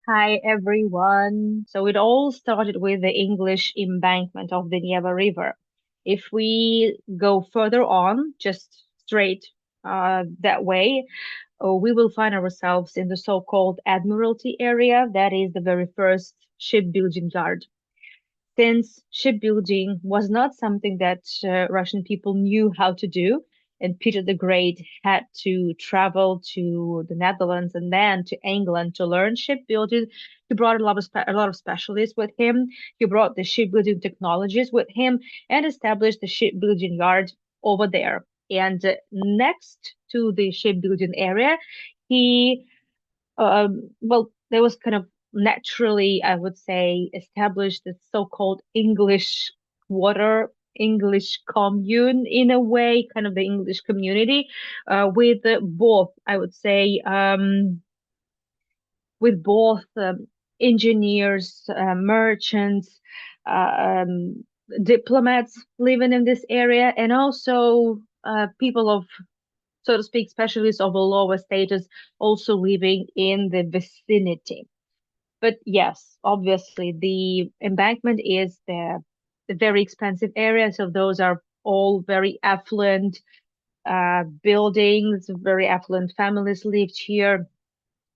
Hi everyone. So it all started with the English embankment of the Neva River. If we go further on, just straight that way, we will find ourselves in the so-called Admiralty area. That is the very first shipbuilding yard. Since shipbuilding was not something that Russian people knew how to do, and Peter the Great had to travel to the Netherlands and then to England to learn shipbuilding. He brought a lot of specialists with him. He brought the shipbuilding technologies with him and established the shipbuilding yard over there. And next to the shipbuilding area, he there was kind of naturally, I would say, established this so-called English commune in a way, kind of the English community, with both, I would say, with both engineers, merchants, uh, um, diplomats living in this area, and also people of, so to speak, specialists of a lower status also living in the vicinity. But yes, obviously the embankment is the very expensive area. So those are all very affluent buildings, very affluent families lived here.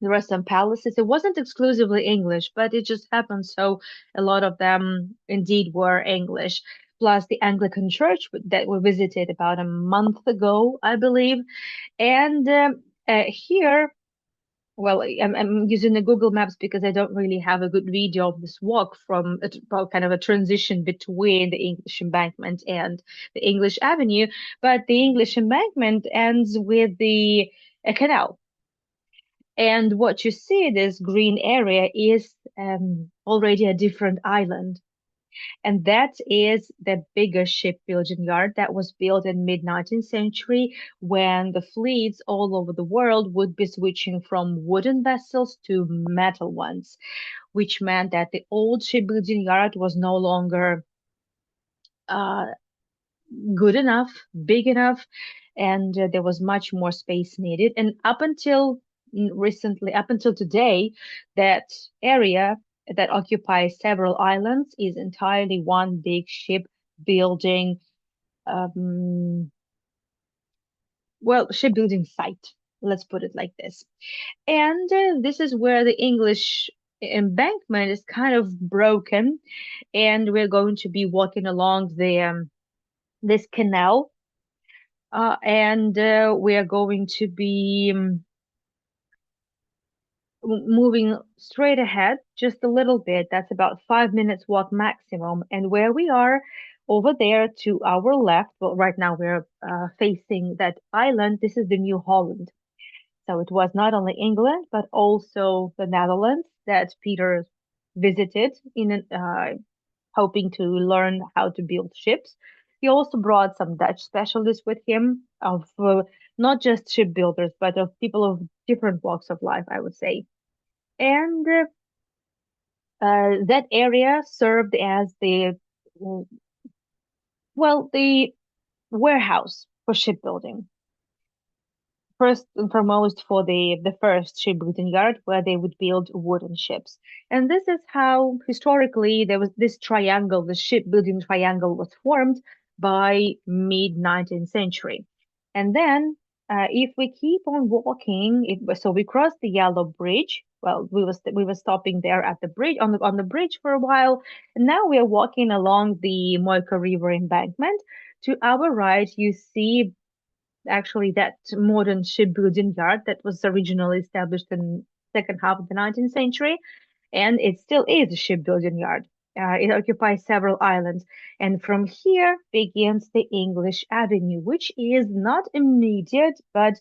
There are some palaces. It wasn't exclusively English, but it just happened so a lot of them indeed were English. Plus the Anglican church that we visited about a month ago, I believe. And here, well, I'm using the Google Maps because I don't really have a good video of this walk from well, kind of a transition between the English embankment and the English Avenue. But the English embankment ends with the a canal. And what you see, this green area, is already a different island. And that is the bigger shipbuilding yard that was built in mid-19th century when the fleets all over the world would be switching from wooden vessels to metal ones, which meant that the old shipbuilding yard was no longer uh, good enough, big enough, and there was much more space needed. And up until recently, up until today, that area that occupies several islands is entirely one big shipbuilding, um, shipbuilding site. Let's put it like this. And this is where the English embankment is kind of broken, and we're going to be walking along the this canal and we are going to be moving straight ahead just a little bit. That's about 5 minutes walk maximum. And where we are over there to our left, well, right now we're facing that island. This is the New Holland. So it was not only England, but also the Netherlands that Peter visited in hoping to learn how to build ships. He also brought some Dutch specialists with him of not just shipbuilders, but of people of different walks of life, I would say. And that area served as the warehouse for shipbuilding. First and foremost for the first shipbuilding yard where they would build wooden ships. And this is how historically there was this triangle, the shipbuilding triangle was formed by mid-19th century. And then if we keep on walking, so we crossed the Yellow Bridge. Well, we were stopping there at the bridge on the bridge for a while, and now we are walking along the Moika River embankment. To our right, you see actually that modern shipbuilding yard that was originally established in second half of the 19th century, and it still is a shipbuilding yard. It occupies several islands, and from here begins the English Avenue, which is not immediate, but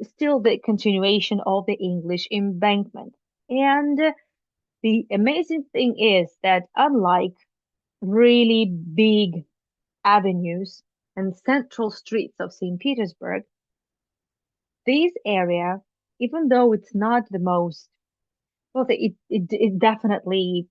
still the continuation of the English embankment. And the amazing thing is that unlike really big avenues and central streets of St. Petersburg, this area, even though it's not the most, well, it definitely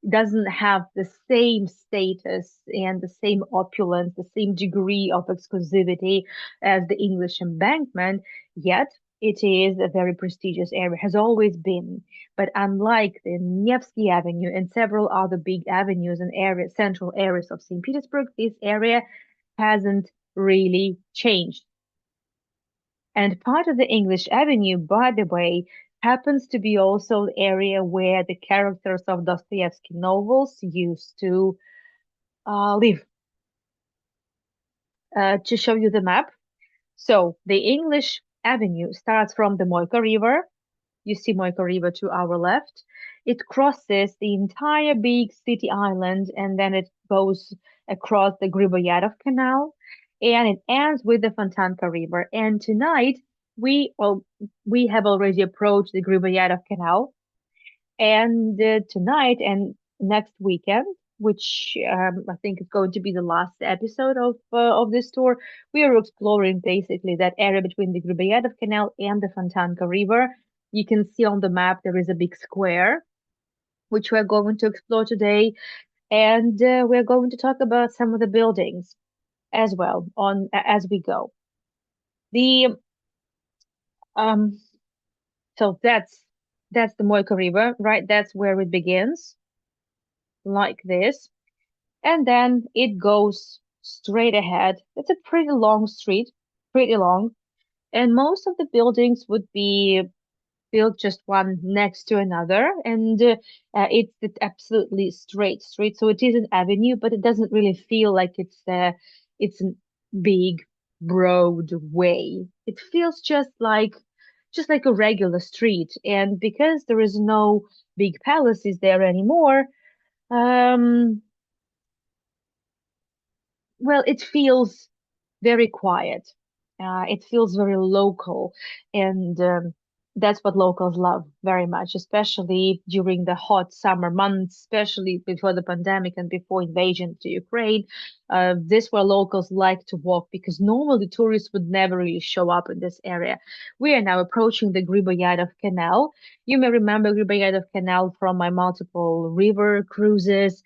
doesn't have the same status and the same opulence, the same degree of exclusivity as the English embankment, yet It is a very prestigious area, has always been. But unlike the Nevsky Avenue and several other big avenues and areas, central areas of St. Petersburg, this area hasn't really changed. And part of the English Avenue, by the way, happens to be also the area where the characters of Dostoevsky novels used to live. To show you the map, so the English Avenue starts from the Moika River. You see Moika River to our left. It crosses the entire big city island and then it goes across the Griboyedov Canal and it ends with the Fontanka River. And tonight we have already approached the Griboyedov Canal and tonight and next weekend, which I think is going to be the last episode of this tour, we are exploring basically that area between the Griboyedov Canal and the Fontanka River. You can see on the map there is a big square, which we're going to explore today, and we're going to talk about some of the buildings as well on as we go. The um, so that's the Moika River, right? That's where it begins, like this. And then it goes straight ahead. It's a pretty long street, pretty long. And most of the buildings would be built just one next to another. And it's absolutely straight street. So it is an avenue, but it doesn't really feel like it's a big, broad way. It feels just like a regular street. And because there is no big palaces there anymore, um, well, it feels very quiet. It feels very local, and that's what locals love very much, especially during the hot summer months, especially before the pandemic and before invasion to Ukraine. This where locals like to walk because normally tourists would never really show up in this area. We are now approaching the Griboyedov Canal. You may remember Griboyedov Canal from my multiple river cruises.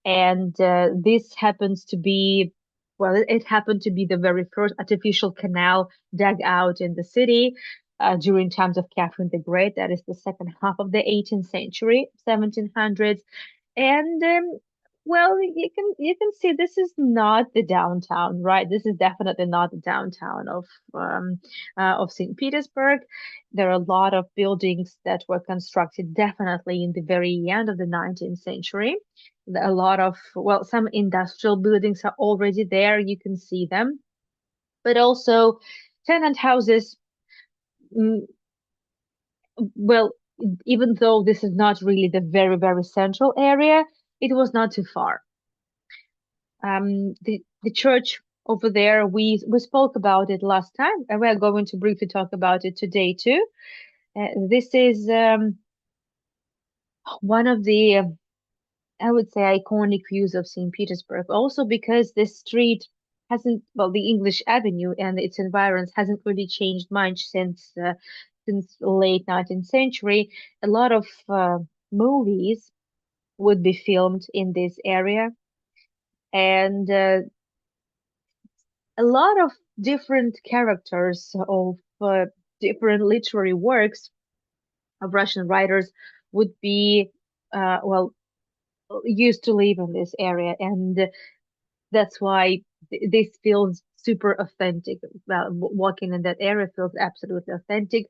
And this happens to be, well, it happened to be the very first artificial canal dug out in the city during times of Catherine the Great. That is the second half of the 18th century, 1700s. And well, you can see this is not the downtown, right? This is definitely not the downtown of St. Petersburg. There are a lot of buildings that were constructed definitely in the very end of the 19th century. A lot of, well, some industrial buildings are already there. You can see them, but also tenant houses. mm, Well, even though this is not really the very, very central area, it was not too far. The church over there, we spoke about it last time, and we're going to briefly talk about it today too. This is one of the I would say iconic views of St. Petersburg, also because this street hasn't, well, the English Avenue and its environs hasn't really changed much since late 19th century. A lot of movies would be filmed in this area, and a lot of different characters of different literary works of Russian writers would be, well, used to live in this area, and that's why this feels super authentic. Well, walking in that area feels absolutely authentic.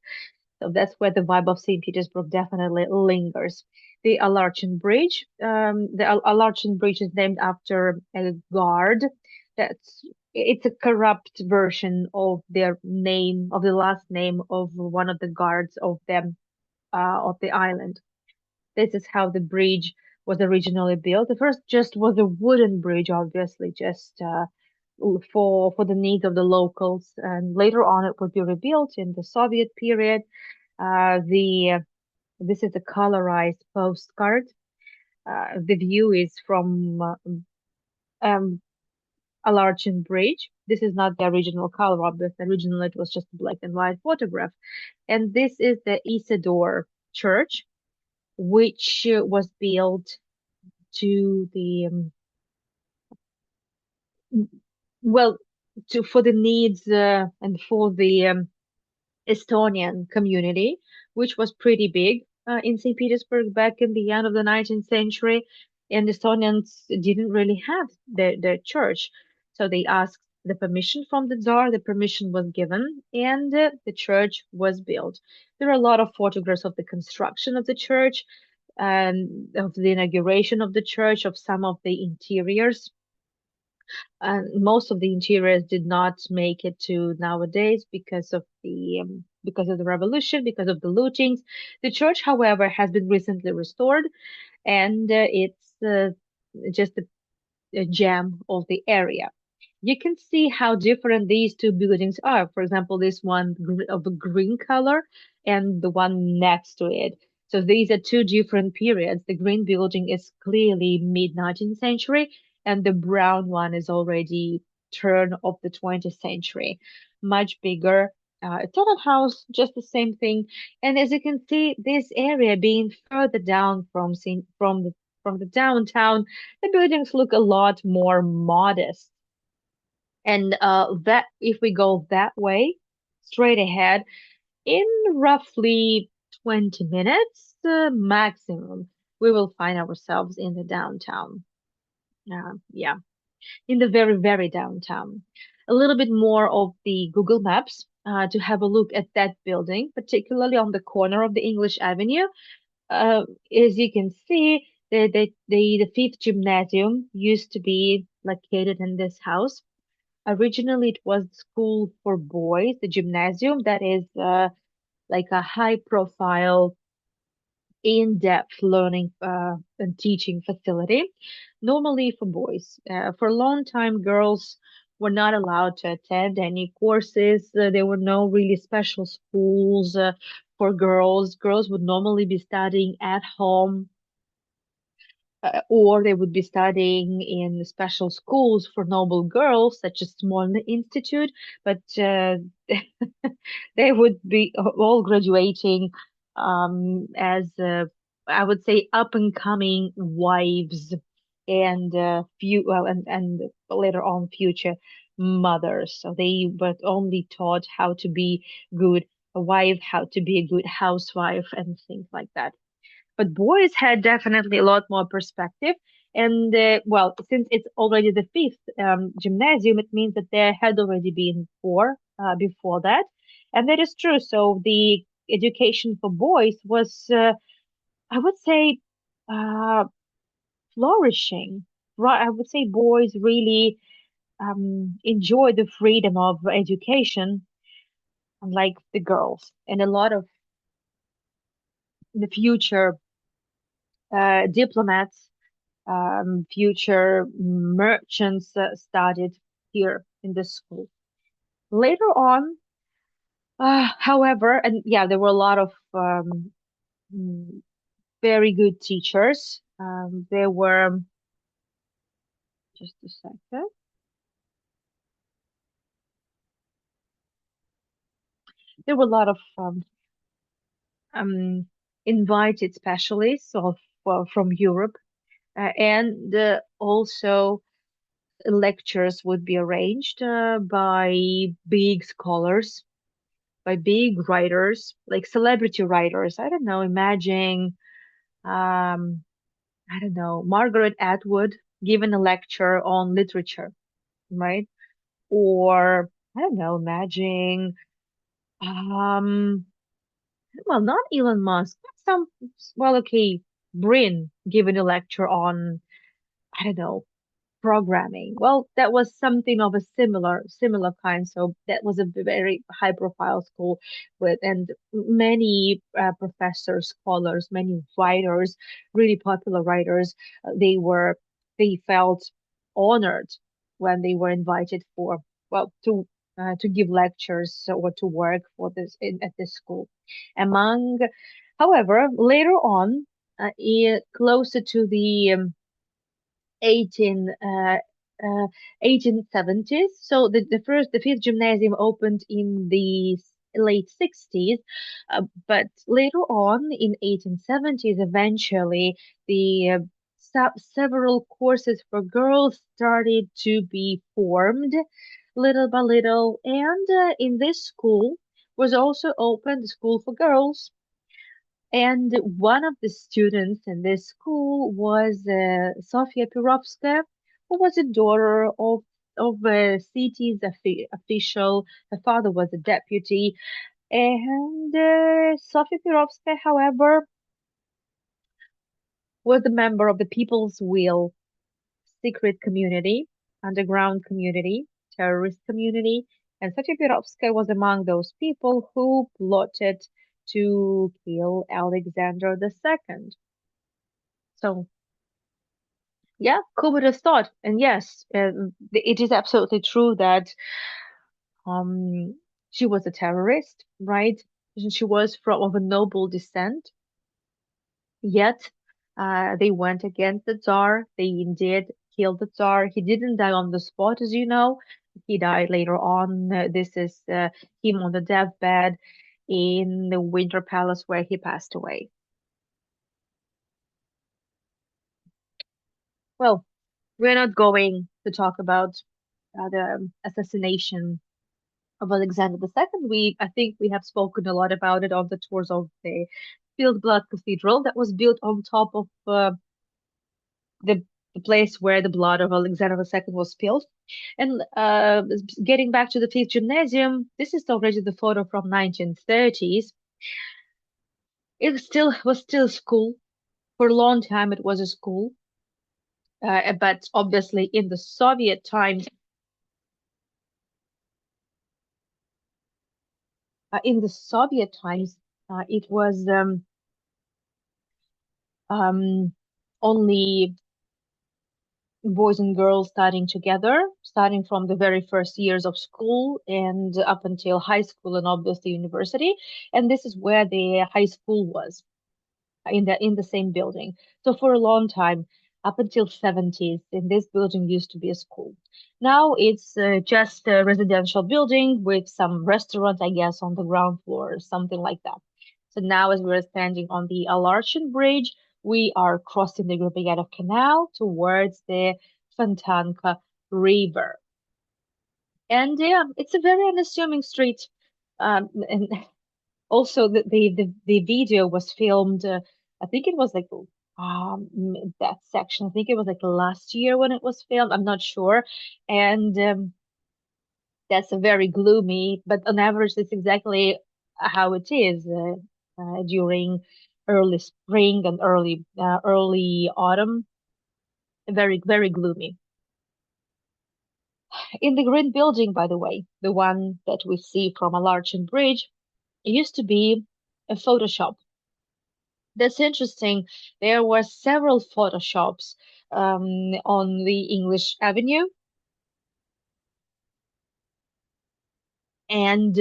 So that's where the vibe of St. Petersburg definitely lingers. The Alarchin Bridge, the Alarchin Bridge is named after a guard. That's it's a corrupt version of their name, of the last name of one of the guards of the island. This is how the bridge was originally built. The first just was a wooden bridge, obviously, just for the needs of the locals. And later on, it would be rebuilt in the Soviet period. The This is a colorized postcard. The view is from um, Alarchin Bridge. This is not the original color, obviously. Originally, it was just a black and white photograph. And this is the Isidore Church, which was built to the well to for the needs and for the Estonian community, which was pretty big in St. Petersburg back in the end of the 19th century. And Estonians didn't really have their church. So they asked the permission from the Tsar, the permission was given, and the church was built. There are a lot of photographs of the construction of the church, of the inauguration of the church, of some of the interiors. And most of the interiors did not make it to nowadays because of the revolution, because of the lootings. The church, however, has been recently restored, and it's just a gem of the area. You can see how different these two buildings are. For example, this one of a green color and the one next to it. So these are two different periods. The green building is clearly mid 19th century, and the brown one is already turn of the 20th century. Much bigger. A tunnel house, just the same thing. And as you can see, this area being further down from the downtown, the buildings look a lot more modest. And that if we go that way, straight ahead, in roughly 20 minutes maximum, we will find ourselves in the downtown. Yeah, in the very, very downtown. A little bit more of the Google Maps to have a look at that building, particularly on the corner of the English Avenue. Uh, as you can see, the fifth gymnasium used to be located in this house. Originally, it was school for boys, the gymnasium that is like a high profile, in-depth learning and teaching facility, normally for boys. For a long time, girls were not allowed to attend any courses. There were no really special schools for girls. Girls would normally be studying at home or they would be studying in special schools for noble girls, such as Smolny Institute, but they would be all graduating as I would say up and coming wives and few well and later on future mothers. So they were only taught how to be good a wife, how to be a good housewife, and things like that. But boys had definitely a lot more perspective. And well, since it's already the fifth gymnasium, it means that there had already been four before that. And that is true. So the education for boys was, I would say, uh, flourishing. Right? I would say boys really enjoy the freedom of education, unlike the girls. And a lot of the future diplomats future merchants studied here in the school. Later on, however, and yeah, there were a lot of mm, very good teachers. There were, just a second, there were a lot of um, invited specialists from Europe, and also lectures would be arranged by big scholars, by big writers, like celebrity writers. I don't know, imagine, um, I don't know, Margaret Atwood giving a lecture on literature, right? Or, I don't know, imagine, um, well, not Elon Musk, but well, okay, Brin giving a lecture on, I don't know, programming. Well, that was something of a similar kind. So that was a very high profile school with and many professors, scholars, many writers, really popular writers. They felt honored when they were invited for well to give lectures or to work for at this school. Among, however, later on, closer to the 18 uh, 1870s. So the fifth gymnasium opened in the late 60s, but later on in 1870s, eventually the several courses for girls started to be formed little by little. And in this school, was also opened a school for girls. And one of the students in this school was Sofia Perovska, who was a daughter of a city's official. Her father was a deputy. And Sofia Perovska, however, was a member of the People's Will secret community, underground community, terrorist community. And Sofia Perovska was among those people who plotted to kill Alexander II. So, yeah, who would have thought? And yes, it is absolutely true that um, she was a terrorist, right? She was from of a noble descent. Yet, they went against the Tsar. They indeed killed the Tsar. He didn't die on the spot, as you know. He died later on. This is him on the deathbed in the Winter Palace where he passed away. Well, we're not going to talk about the assassination of Alexander II. I think we have spoken a lot about it on the tours of the Field Blood Cathedral that was built on top of the the place where the blood of Alexander II was spilled. And getting back to the Fifth Gymnasium, this is already the photo from 1930s. It was still a school. For a long time, it was a school. But obviously, in the Soviet times, it was um, only boys and girls studying together, starting from the very first years of school and up until high school and obviously university. And this is where the high school was in the same building. So for a long time, up until 70s, in this building used to be a school. Now it's just a residential building with some restaurant, I guess, on the ground floor or something like that. So now, as we're standing on the Alarchin Bridge, we are crossing the Griboyedov Canal towards the Fontanka River. And yeah, it's a very unassuming street. And also, the video was filmed. I think it was like that section. I think it was like last year when it was filmed. I'm not sure, and that's a very gloomy. But on average, that's exactly how it is during early spring and early autumn. Very very gloomy. In the green building, by the way, the one that we see from a Larchen Bridge, it used to be a photo shop. That's interesting. There were several photoshops on the English Avenue, and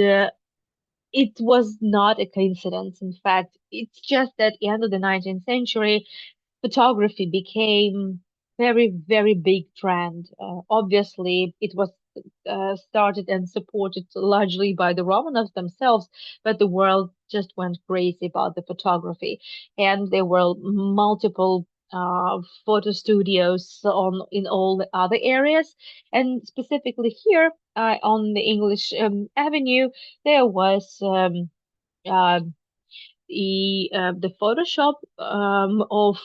it was not a coincidence. In fact, it's just that at the end of the 19th century, photography became very, very big trend. Obviously, it was started and supported largely by the Romanovs themselves, but the world just went crazy about the photography, and there were multiple photo studios on in all the other areas, and specifically here on the English Avenue, there was uh, the Photoshop of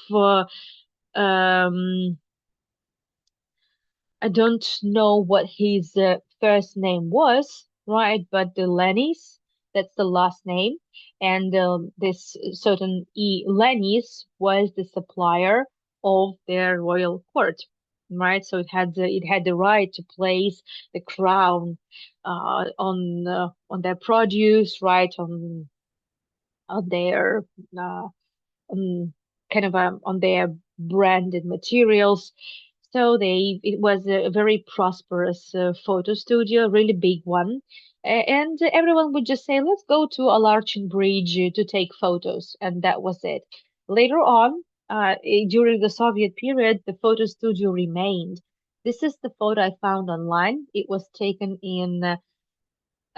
um, I don't know what his first name was, right? But the Lenis, that's the last name, and this certain Lenis was the supplier of their royal court, right? So it had the right to place the crown on their produce, right? On their uh, um, kind of on their branded materials. So it was a very prosperous photo studio, really big one. And everyone would just say, let's go to Alarchin Bridge to take photos. And that was it. Later on, during the Soviet period, the photo studio remained. This is the photo I found online. It was taken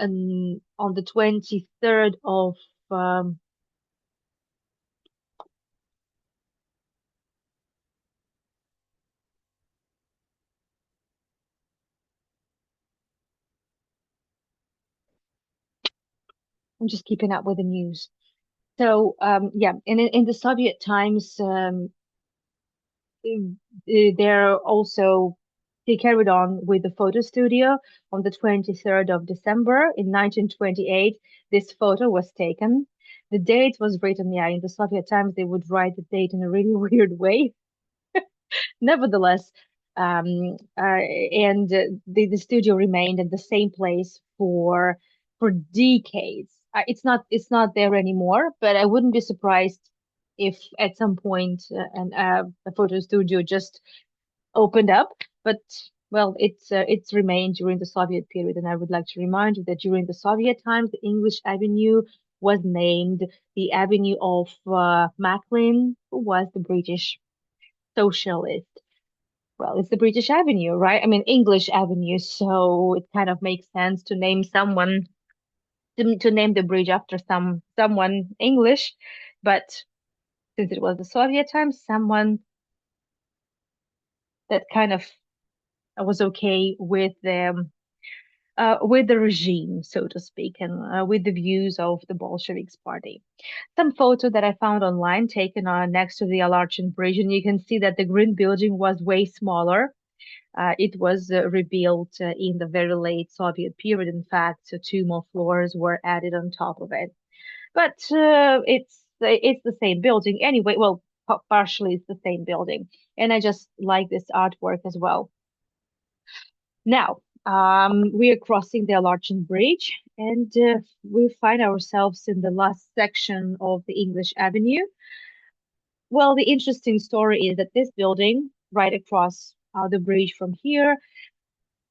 on the 23rd of um, I'm just keeping up with the news. So yeah, and in the Soviet times, they're also they carried on with the photo studio on the 23rd of December in 1928. This photo was taken. The date was written, yeah, in the Soviet times, they would write the date in a really weird way. Nevertheless, and the studio remained in the same place for decades. It's not there anymore, but I wouldn't be surprised if at some point a photo studio just opened up. But well, it's remained during the Soviet period, and I would like to remind you that during the Soviet times, the English Avenue was named the Avenue of Macklin, who was the British socialist. Well, it's the British Avenue, right? I mean, English Avenue, so it kind of makes sense to name someone to name the bridge after someone English, but since it was the Soviet times, someone that kind of was okay with the regime, so to speak, and with the views of the Bolsheviks party. Some photo that I found online taken next to the Alarchin Bridge, and you can see that the green building was way smaller. It was rebuilt in the very late Soviet period. In fact, so two more floors were added on top of it. But it's the same building anyway. Well, partially it's the same building, and I just like this artwork as well. Now, we are crossing the Alarchin Bridge, and we find ourselves in the last section of the English Avenue. Well, the interesting story is that this building, right across the bridge from here,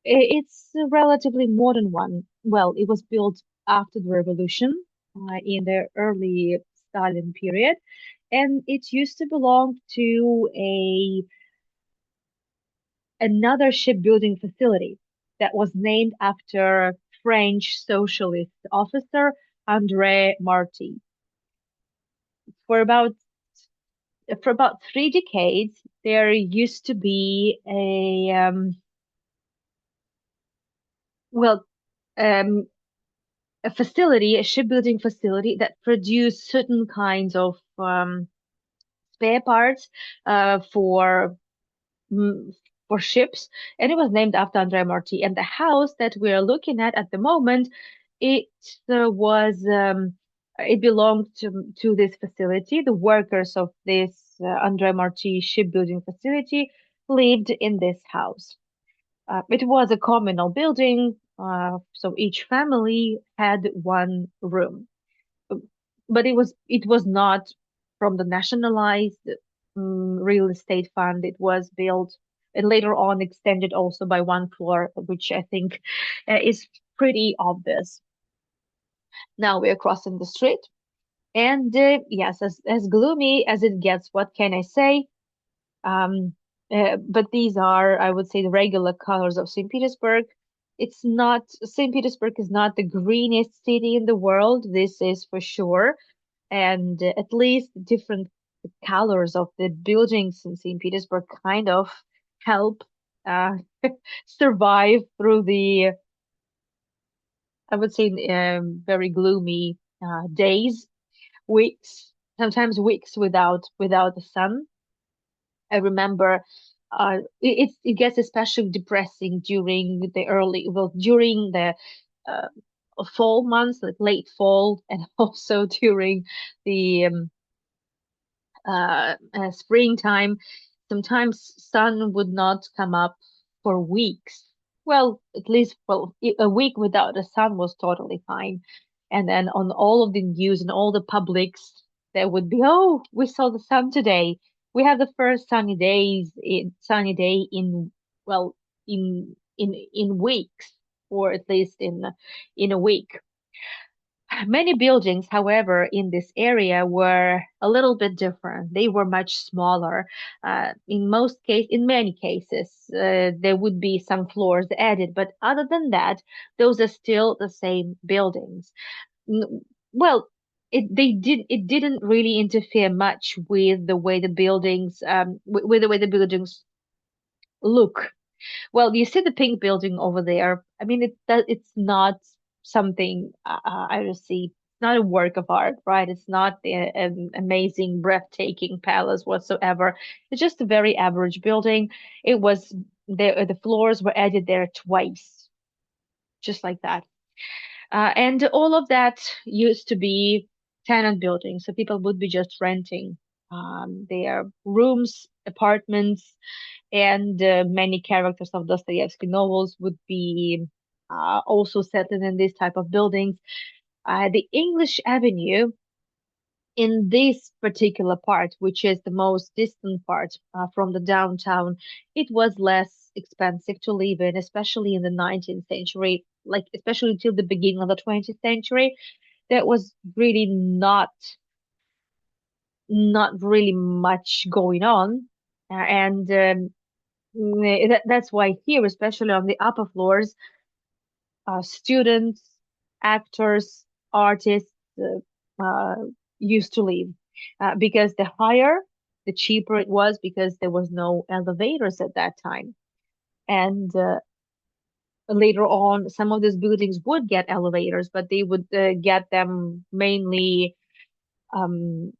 it's a relatively modern one. Well, it was built after the revolution in the early Stalin period, and it used to belong to a another shipbuilding facility that was named after French socialist officer André Marty. For about for about 3 decades, there used to be well um, a facility, a shipbuilding facility that produced certain kinds of spare parts uh, mm, for ships, and it was named after Andrea Marti. And the house that we're looking at the moment, it was it belonged to this facility. The workers of this Andrea Marti shipbuilding facility lived in this house. It was a communal building, so each family had one room. But it was not from the nationalized real estate fund. It was built and later on extended also by one floor, which I think is pretty obvious. Now we are crossing the street, and yes, as gloomy as it gets, what can I say? Um, but these are, I would say, the regular colors of St. Petersburg. It's not, St. Petersburg is not the greenest city in the world, this is for sure. And at least different colors of the buildings in St. Petersburg kind of help uh, survive through the, I would say, very gloomy days, weeks, sometimes weeks without the sun. I remember it gets especially depressing during the uh, fall months, like late fall, and also during the springtime. Sometimes sun would not come up for weeks. Well, at least well, a week without the sun was totally fine. And then on all of the news and all the publics, there would be, oh, we saw the sun today. We have the first sunny day in well in weeks, or at least in a week. Many buildings, however, in this area were a little bit different. They were much smaller. In many cases, there would be some floors added, but other than that, those are still the same buildings. Well, it didn't really interfere much with the way the buildings, with the way the buildings look. Well, you see the pink building over there. I mean, it's not something I see. not a work of art, right? It's not an amazing, breathtaking palace whatsoever. It's just a very average building. It was the floors were added there twice, just like that. And all of that used to be tenant buildings, so people would be just renting their rooms, apartments, and many characters of Dostoevsky novels would be also settled in these type of buildings. The English Avenue in this particular part, which is the most distant part from the downtown, it was less expensive to live in, especially in the 19th century, like especially till the beginning of the 20th century. There was really not really much going on, and that's why here, especially on the upper floors, students, actors, artists uh, used to live because the higher, the cheaper it was because there was no elevators at that time. And later on, some of these buildings would get elevators, but they would get them mainly. Um,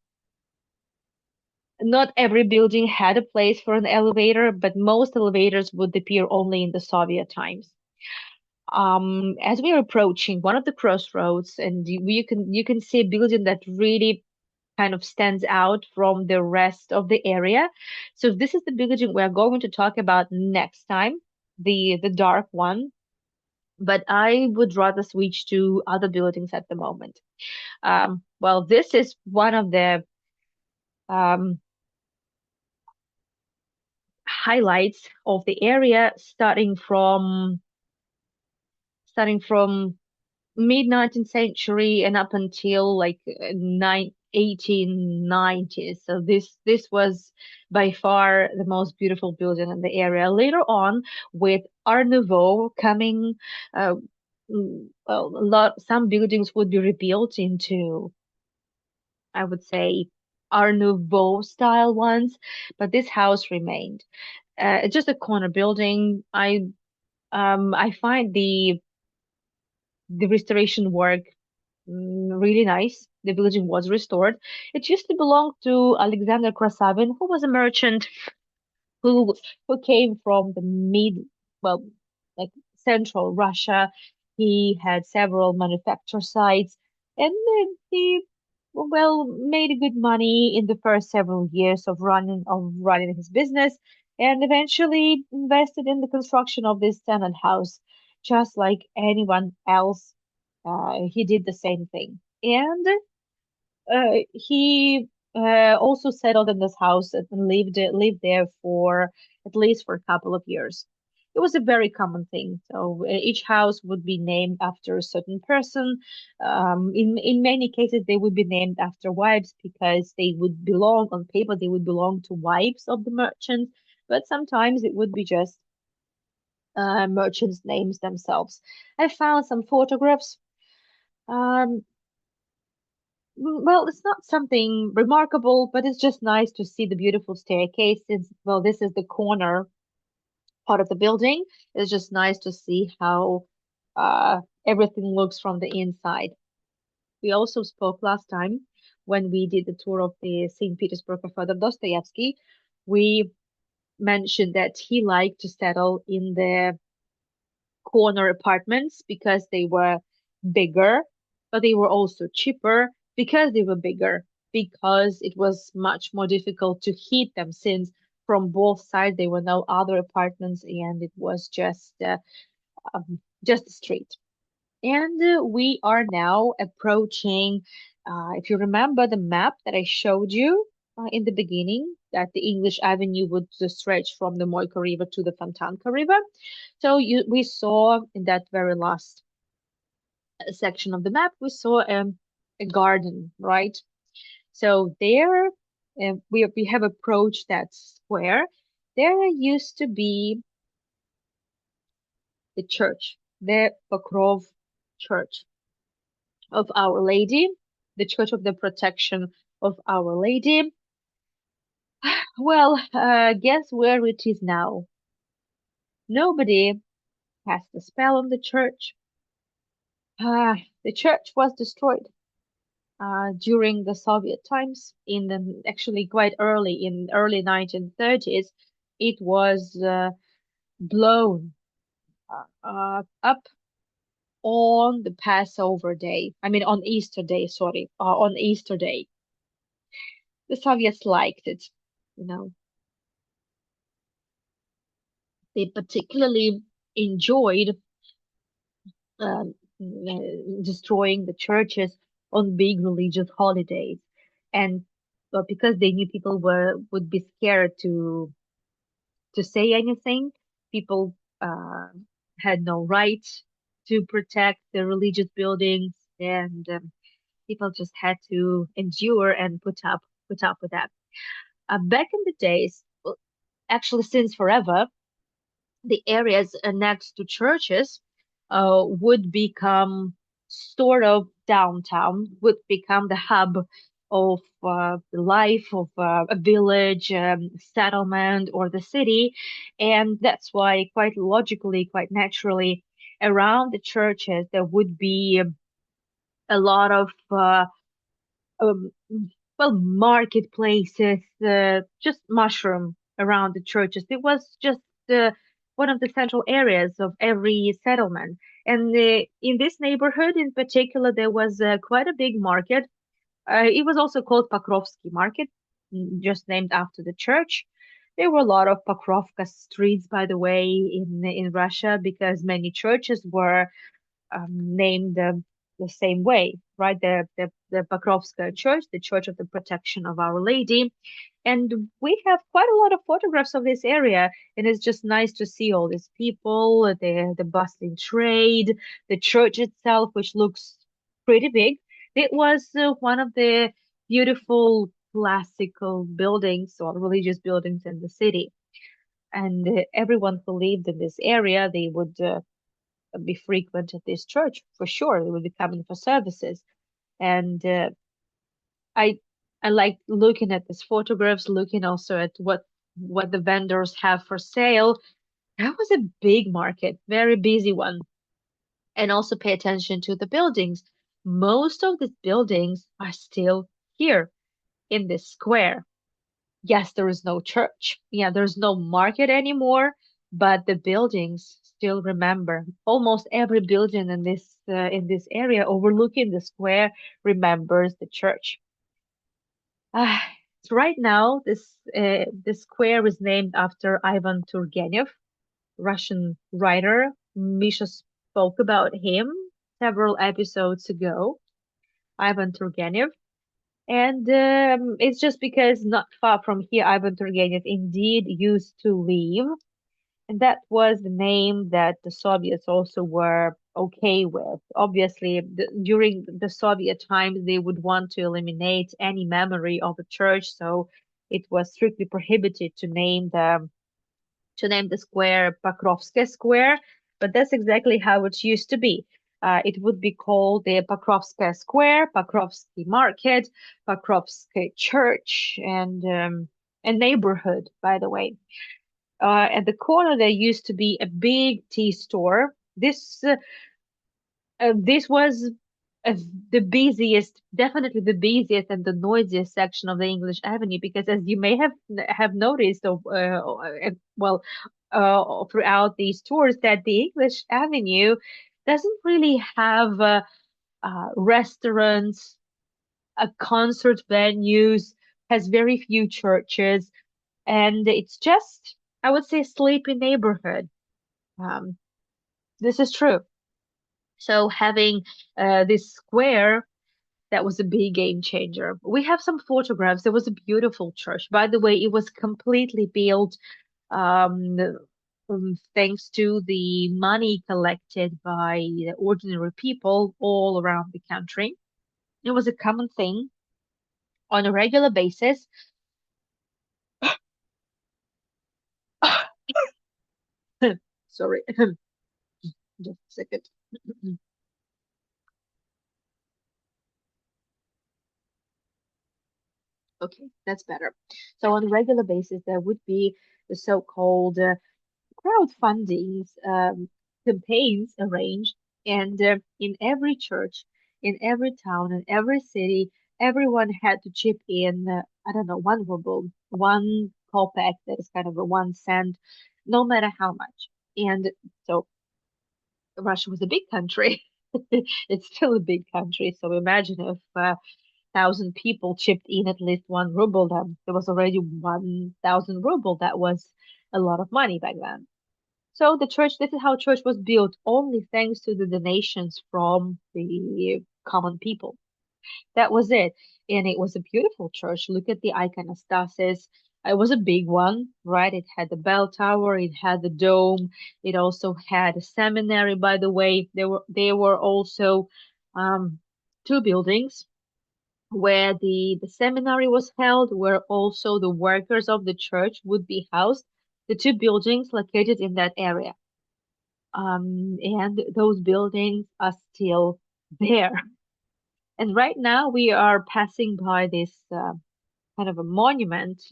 Not every building had a place for an elevator, but most elevators would appear only in the Soviet times. As we are approaching one of the crossroads, and you can see a building that really kind of stands out from the rest of the area. So this is the building we're going to talk about next time, the dark one. But I would rather switch to other buildings at the moment. Well, this is one of the um, highlights of the area, starting from mid 19th century and up until like 1890s. So this was by far the most beautiful building in the area. Later on, with Art Nouveau coming, uh, well, some buildings would be rebuilt into, I would say, Art Nouveau style ones, but this house remained. It's just a corner building. I find the restoration work really nice. The building was restored. It used to belong to Alexander Krasavin, who was a merchant who who came from the well, like central Russia. He had several manufacture sites, and then he well made good money in the first several years of running his business, and eventually invested in the construction of this tenant house, just like anyone else. He did the same thing, and he also settled in this house and lived there for at least for a couple of years. It was a very common thing. So each house would be named after a certain person. In many cases, they would be named after wives because they would belong on paper. They would belong to wives of the merchants, but sometimes it would be just merchants' names themselves. I found some photographs. Um, Well, it's not something remarkable, but it's just nice to see the beautiful staircase. Well, this is the corner part of the building. It's just nice to see how everything looks from the inside. We also spoke last time when we did the tour of the St. Petersburg of Fyodor Dostoevsky. We mentioned that he liked to settle in the corner apartments because they were bigger, but they were also cheaper because they were bigger, because it was much more difficult to heat them since from both sides there were no other apartments and it was just a street. And we are now approaching, if you remember the map that I showed you in the beginning, that the English Avenue would stretch from the Moika River to the Fontanka River. So we saw in that very last section of the map, we saw a garden, right? So there, we have approached that square. There used to be the church, the Pokrov Church of Our Lady, the Church of the Protection of Our Lady. Well, guess where it is now? Nobody cast a spell on the church. The church was destroyed. during the Soviet times, in the actually quite early in early 1930s, it was blown up on the Passover day. I mean, on Easter day, sorry, on Easter day. The Soviets liked it. You know, they particularly enjoyed destroying the churches on big religious holidays, and because they knew people were would be scared to say anything, people had no right to protect the religious buildings, and people just had to endure and put up with that. Back in the days, well, actually since forever, the areas next to churches would become sort of downtown, would become the hub of the life of a village, settlement, or the city. And that's why, quite logically, quite naturally, around the churches, there would be a lot of um, well, marketplaces, just mushroom around the churches. It was just one of the central areas of every settlement. And in this neighborhood in particular, there was quite a big market. It was also called Pokrovsky Market, just named after the church. There were a lot of Pokrovka streets, by the way, in Russia, because many churches were named the same way, right? The Pokrovska Church, the Church of the Protection of Our Lady. And we have quite a lot of photographs of this area, and it's just nice to see all these people, the bustling trade, the church itself, which looks pretty big. It was one of the beautiful classical buildings or religious buildings in the city. And everyone who lived in this area, they would be frequent at this church for sure. They would be coming for services, and I I like looking at these photographs, looking also at what the vendors have for sale. That was a big market, very busy one, and also pay attention to the buildings. Most of these buildings are still here in this square. Yes, there is no church. Yeah, there's no market anymore, but the buildings still remember. Almost every building in this area overlooking the square remembers the church. Ah, so right now, this square is named after Ivan Turgenev, Russian writer. Misha spoke about him several episodes ago. Ivan Turgenev. And it's just because not far from here, Ivan Turgenev indeed used to live. And that was the name that the Soviets also were okay with. Obviously, during the Soviet times, they would want to eliminate any memory of the church, so it was strictly prohibited to name the square Pokrovsky Square. But that's exactly how it used to be. It would be called the Pokrovsky Square, Pokrovsky Market, Pokrovsky Church, and neighborhood, by the way. At the corner, there used to be a big tea store. This was uh, the busiest, definitely the busiest and the noisiest section of the English Avenue, because as you may have noticed, well, throughout these tours, that the English Avenue doesn't really have restaurants, concert venues, has very few churches, and it's just, I would say, a sleepy neighborhood. Um, this is true. So having this square, that was a big game changer. We have some photographs. There was a beautiful church. By the way, it was completely built um, thanks to the money collected by the ordinary people all around the country. It was a common thing on a regular basis. Sorry, just a second. Okay, that's better. So on a regular basis, there would be the so-called crowdfunding campaigns arranged, and in every church, In every town and every city, everyone had to chip in, I don't know, 1 ruble, 1 kopeck, that is kind of a 1 cent, no matter how much. And so Russia was a big country. It's still a big country. So imagine if 1,000 people chipped in at least 1 ruble, then there was already 1,000 ruble. That was a lot of money back then. So the church, this is how church was built, only thanks to the donations from the common people. That was it. And it was a beautiful church. Look at the iconostasis. It was a big one, right? It had the bell tower, it had the dome, it also had a seminary, by the way. There were also um, 2 buildings where the seminary was held, where also the workers of the church would be housed. The 2 buildings located in that area. And those buildings are still there. And right now we are passing by this kind of a monument.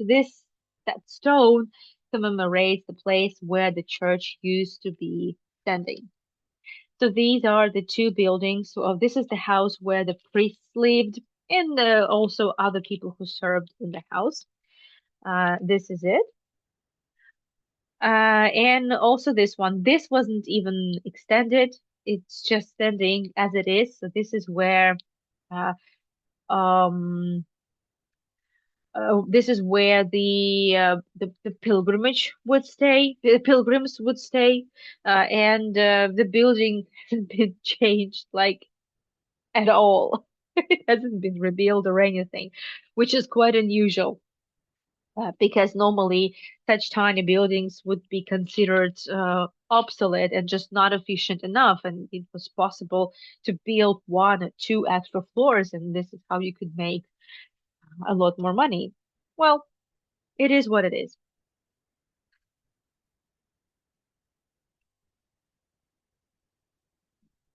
That stone commemorates the place where the church used to be standing. So these are the 2 buildings. So this is the house where the priests lived, and also other people who served in the house. This is it. And also this one. This wasn't even extended. It's just standing as it is. So this is where uh, um this is where the pilgrimage would stay. The pilgrims would stay, and the building hasn't been changed like at all. It hasn't been rebuilt or anything, which is quite unusual. Because normally such tiny buildings would be considered obsolete and just not efficient enough, and it was possible to build 1 or 2 extra floors, and this is how you could make a lot more money. Well, it is what it is.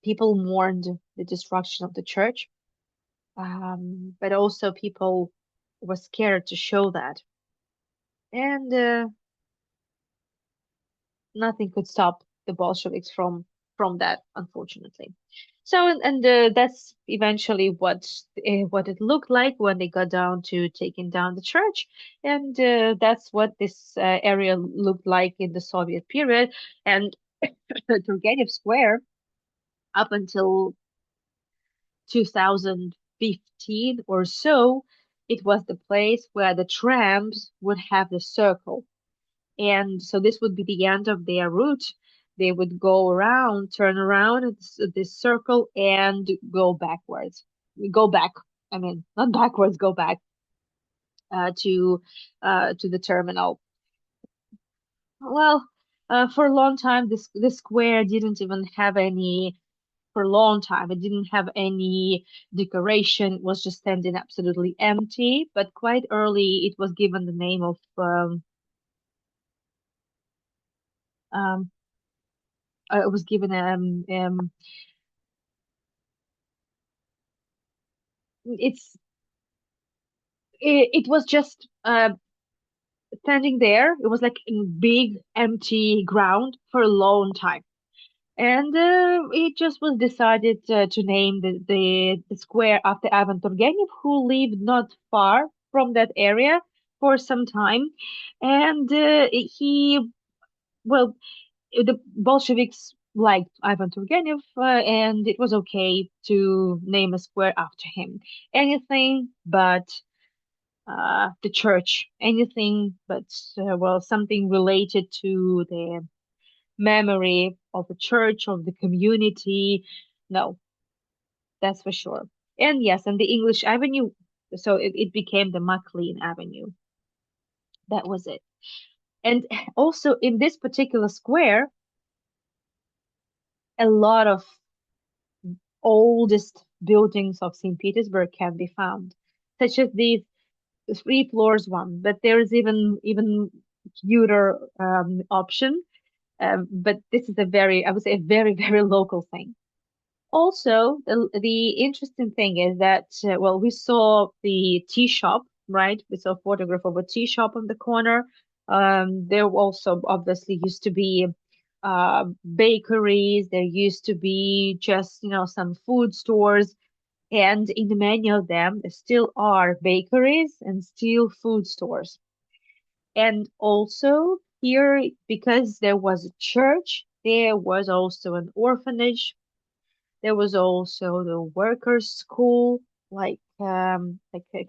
People mourned the destruction of the church, but also people were scared to show that, and nothing could stop the Bolsheviks from that, unfortunately. So, and that's eventually what it looked like when they got down to taking down the church, and that's what this area looked like in the Soviet period. And Turgenev Square, up until 2015 or so, it was the place where the trams would have the circle. And so this would be the end of their route. They would go around, turn around at this circle and go backwards. Go back. I mean, not backwards, go back uh, to to the terminal. Well, for a long time, this square didn't even have any for a long time. It didn't have any decoration. It was just standing absolutely empty. But quite early, it was given the name of um, it was given it's it was just standing there. It was like in big empty ground for a long time. And it just was decided to name the square after Ivan Turgenev, who lived not far from that area for some time. And well, the Bolsheviks liked Ivan Turgenev, and it was okay to name a square after him. Anything but the church, anything but, well, something related to the memory of the church, of the community. No, that's for sure. And yes, and the English Avenue, so it became the MacLean Avenue. That was it. And also in this particular square, a lot of oldest buildings of St. Petersburg can be found, such as these 3 floors one, but there is even cuter option. But this is a very, I would say, a very, very local thing. Also, the interesting thing is that, well, we saw the tea shop, right? We saw a photograph of a tea shop on the corner. There also obviously used to be bakeries. There used to be just, some food stores. And in many of them, there still are bakeries and still food stores. And also here, because there was a church, there was also an orphanage. There was also the workers' school, like a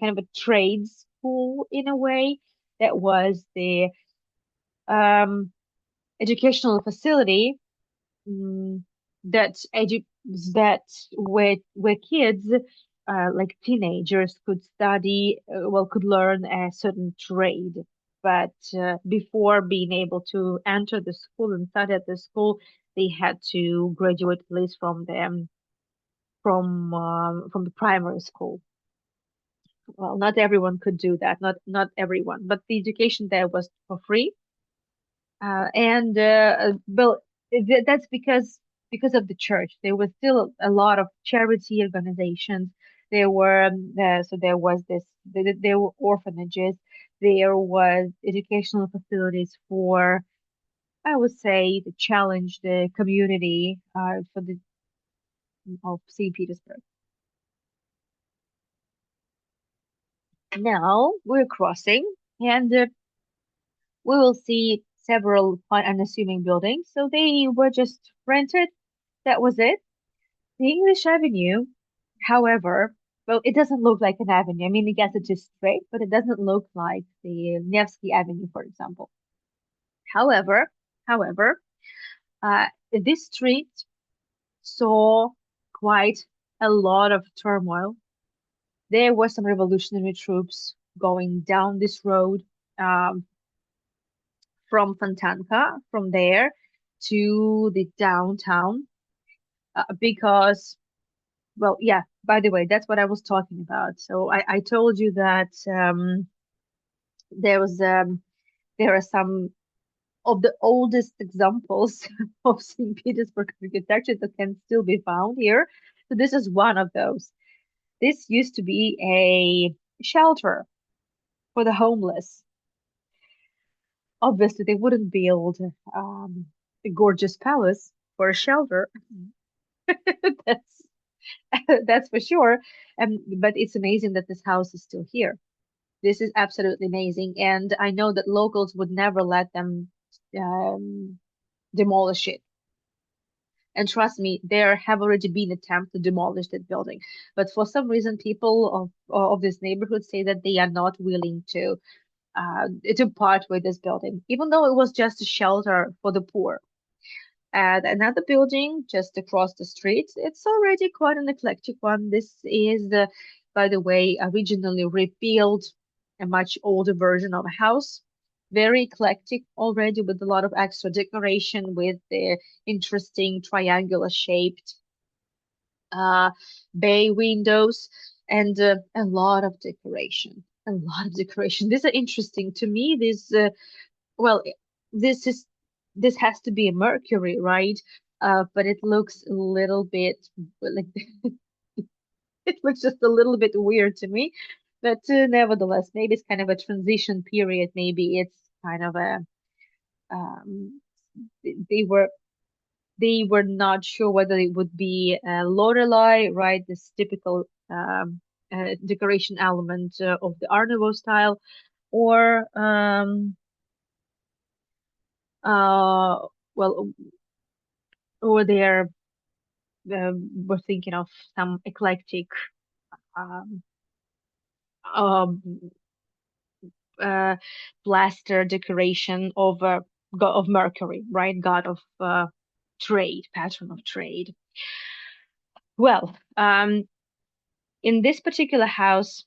kind of a trade school in a way. That was the um, educational facility mm, that edu that where kids like teenagers could study could learn a certain trade, but before being able to enter the school and study at the school, they had to graduate at least from the primary school. Well, not everyone could do that, not everyone, but the education there was for free. And But that's because of the church. There was still a lot of charity organizations. There were so there was there were orphanages. There was educational facilities for, I would say, to challenge the community for the of St. Petersburg. Now we're crossing, and we will see several quite unassuming buildings. So they were just rented. That was it. The English Avenue, however, well, it doesn't look like an avenue. I mean, I guess it's just straight, but it doesn't look like the Nevsky Avenue, for example. However, however, this street saw quite a lot of turmoil. There were some revolutionary troops going down this road um, from Fontanka, from there to the downtown, because well, yeah, by the way, that's what I was talking about. So I told you that there was there are some of the oldest examples of St. Petersburg architecture that can still be found here. So this is one of those. This used to be a shelter for the homeless. Obviously, they wouldn't build a gorgeous palace for a shelter. That's that's for sure. But it's amazing that this house is still here. This is absolutely amazing, and I know that locals would never let them um, demolish it. And trust me, there have already been attempts to demolish that building, but for some reason, people of this neighborhood say that they are not willing to part with this building, even though it was just a shelter for the poor. And another building just across the street, it's already quite an eclectic one. This is, by the way, originally rebuilt, a much older version of a house. Very eclectic already with a lot of extra decoration with the interesting triangular shaped uh, bay windows and a lot of decoration. A lot of decoration. These are interesting to me. Well, this is this has to be a Mercury, right? But it looks a little bit like it looks just a little bit weird to me. But nevertheless, maybe it's kind of a transition period. Maybe it's kind of a um, they they were not sure whether it would be Lorelei, right? This typical decoration element of the Art Nouveau style, or uh, well, or they're were thinking of some eclectic um, um, uh, plaster decoration of Mercury, right? God of trade, patron of trade. Well, in this particular house,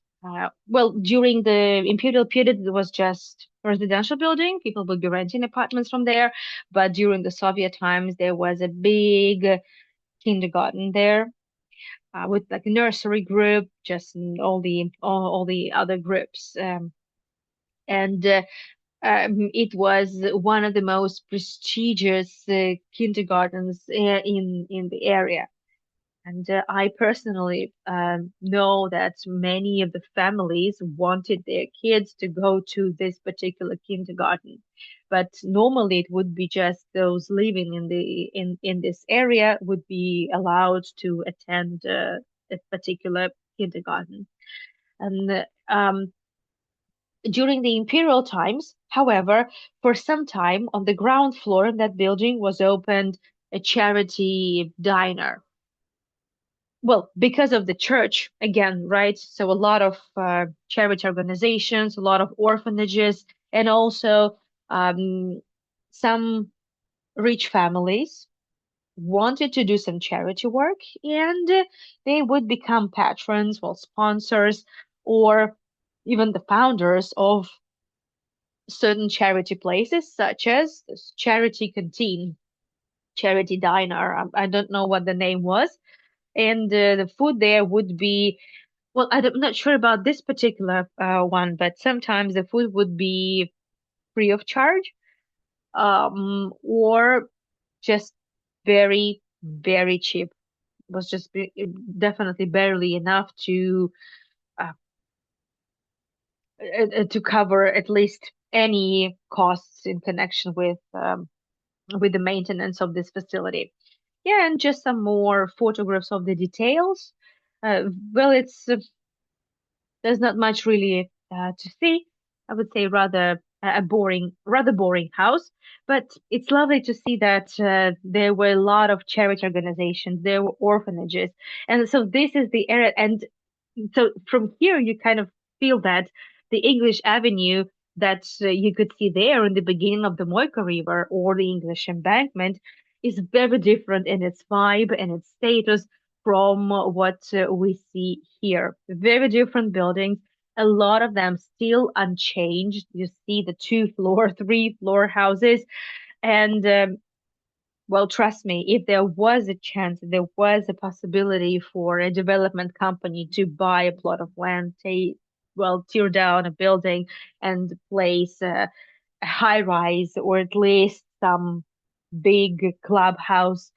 during the imperial period, it was just a residential building. People would be renting apartments from there. But during the Soviet times, there was a big kindergarten there with like a nursery group, just all the other groups. And It was one of the most prestigious kindergartens in the area. And I personally know that many of the families wanted their kids to go to this particular kindergarten. But normally it would be just those living in this area would be allowed to attend a particular kindergarten. And during the imperial times, however, for some time on the ground floor of that building was opened a charity diner. Well, because of the church, again, right? So a lot of charity organizations, a lot of orphanages, and also um, some rich families wanted to do some charity work, and they would become patrons, well, sponsors, or even the founders of certain charity places, such as this charity canteen, charity diner. I don't know what the name was. And the food there would be, well, I'm not sure about this particular one, but sometimes the food would be free of charge, or just very, very cheap. It was just definitely barely enough uh, to cover at least any costs in connection with the maintenance of this facility. Yeah, and just some more photographs of the details. Well, it's there's not much really to see. I would say rather a rather boring house. But it's lovely to see that there were a lot of charity organizations, there were orphanages, and so this is the area. And so from here, you kind of feel that the English Avenue that you could see there in the beginning of the Moika River or the English Embankment is very different in its vibe and its status from what we see here. Very different buildings, a lot of them still unchanged. You see the two-floor, three-floor houses. And well, trust me, if there was a chance, there was a possibility for a development company to buy a plot of land, tear down a building and place a high rise or at least some big clubhouse.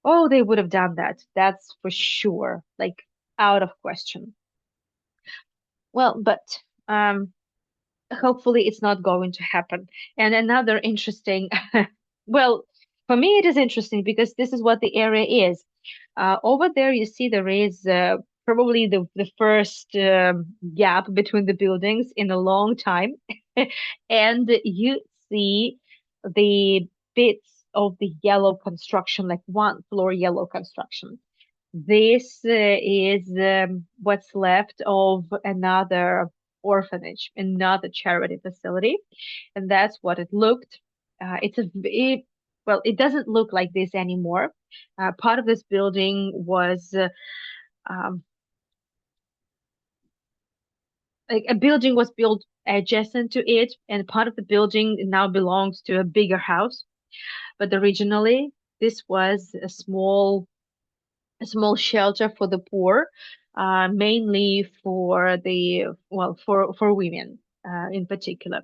Oh, they would have done that. That's for sure. Like out of question. Well, but hopefully it's not going to happen. And another interesting, well, for me it is interesting because this is what the area is. Over there, you see there is probably the first gap between the buildings in a long time, and you see the bits of the yellow construction, like one floor yellow construction. This is what's left of another orphanage, another charity facility, and that's what it looked. Well, it doesn't look like this anymore. Part of this building was um, like a building was built adjacent to it, and part of the building now belongs to a bigger house. But originally, this was a small shelter for the poor, mainly for the well for women in particular.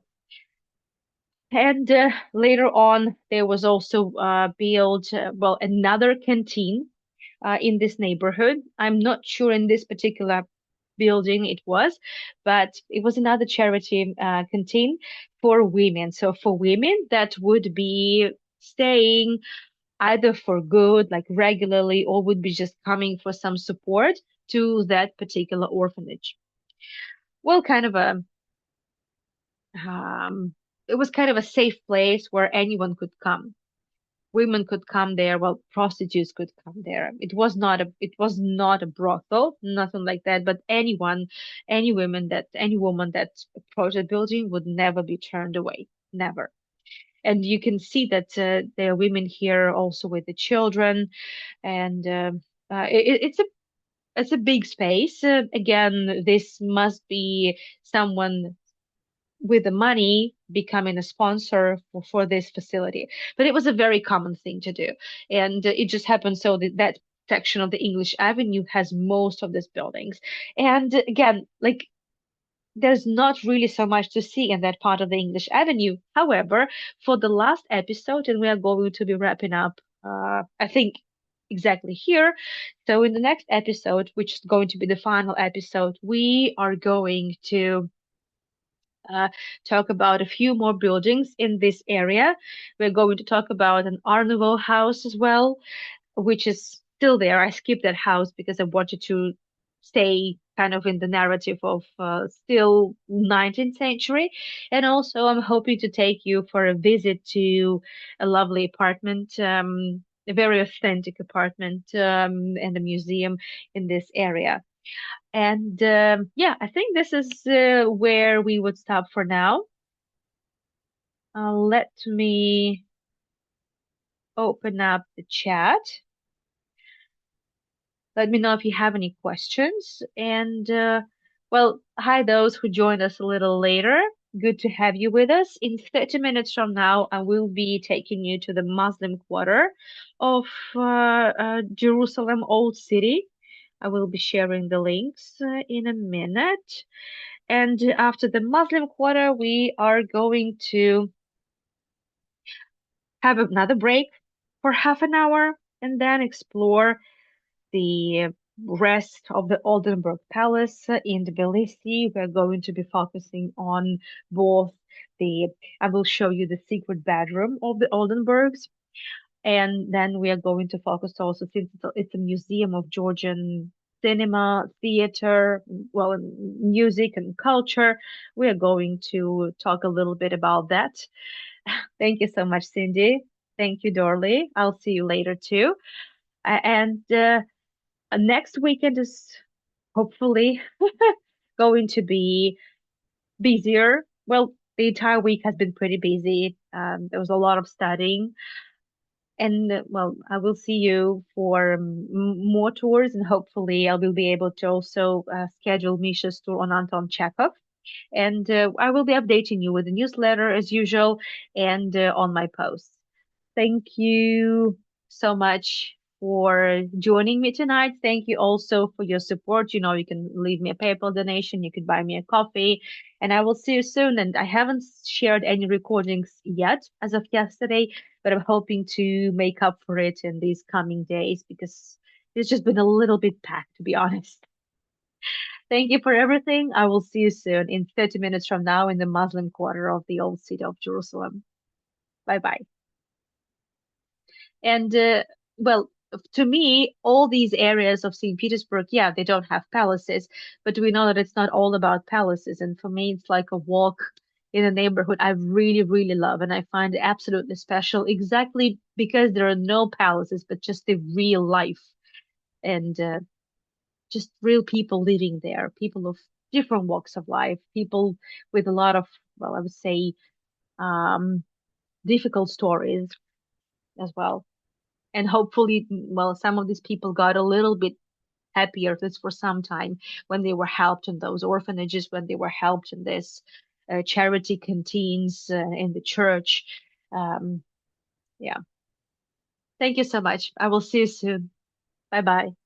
And later on, there was also built well another canteen in this neighborhood. I'm not sure in this particular building it was, but it was another charity canteen for women. So for women that would be staying either for good, like regularly, or would be just coming for some support to that particular orphanage. Well, kind of a it was kind of a safe place where anyone could come. Women could come there, well, prostitutes could come there. It was not a brothel, nothing like that, but any woman that approached the building would never be turned away. Never. And you can see that there are women here also with the children, and it's a big space. Again, this must be someone with the money becoming a sponsor for this facility. But it was a very common thing to do. And it just happened so that that section of the English Avenue has most of these buildings. And again, like there's not really so much to see in that part of the English Avenue. However, for the last episode, and we are going to be wrapping up, I think exactly here. So in the next episode, which is going to be the final episode, we are going to uh, talk about a few more buildings in this area. We're going to talk about an Art Nouveau house as well, which is still there. I skipped that house because I wanted to stay kind of in the narrative of still 19th century. And also, I'm hoping to take you for a visit to a lovely apartment, a very authentic apartment, and a museum in this area. And yeah, I think this is where we would stop for now. Let me open up the chat. Let me know if you have any questions. And well, hi, those who joined us a little later. Good to have you with us. In 30 minutes from now, I will be taking you to the Muslim quarter of Jerusalem Old City. I will be sharing the links in a minute. And after the Muslim quarter, we are going to have another break for half an hour and then explore the rest of the Oldenburg Palace in Tbilisi. We're going to be focusing on both I will show you the secret bedroom of the Oldenburgs, and then we are going to focus also, since it's a museum of Georgian cinema, theater, well, music and culture. We are going to talk a little bit about that. Thank you so much, Cindy. Thank you, Dorley. I'll see you later too. And next weekend is hopefully going to be busier. Well, the entire week has been pretty busy. There was a lot of studying. And well, I will see you for more tours, and hopefully I will be able to also schedule Misha's tour on Anton Chekhov. And I will be updating you with the newsletter as usual and on my posts. Thank you so much for joining me tonight. Thank you also for your support. You know, you can leave me a PayPal donation, you could buy me a coffee, and I will see you soon. And I haven't shared any recordings yet as of yesterday, but I'm hoping to make up for it in these coming days because it's just been a little bit packed, to be honest. Thank you for everything. I will see you soon in 30 minutes from now in the Muslim quarter of the old city of Jerusalem. Bye bye. And well, to me, all these areas of St. Petersburg, yeah, they don't have palaces, but we know that it's not all about palaces. And for me, it's like a walk in a neighborhood I really, really love, and I find it absolutely special, exactly because there are no palaces, but just the real life and just real people living there, people of different walks of life, people with a lot of, well, I would say, um, difficult stories as well. And hopefully, well, some of these people got a little bit happier, at least for some time, when they were helped in those orphanages, when they were helped in this charity canteens in the church. Um, yeah. Thank you so much. I will see you soon. Bye bye.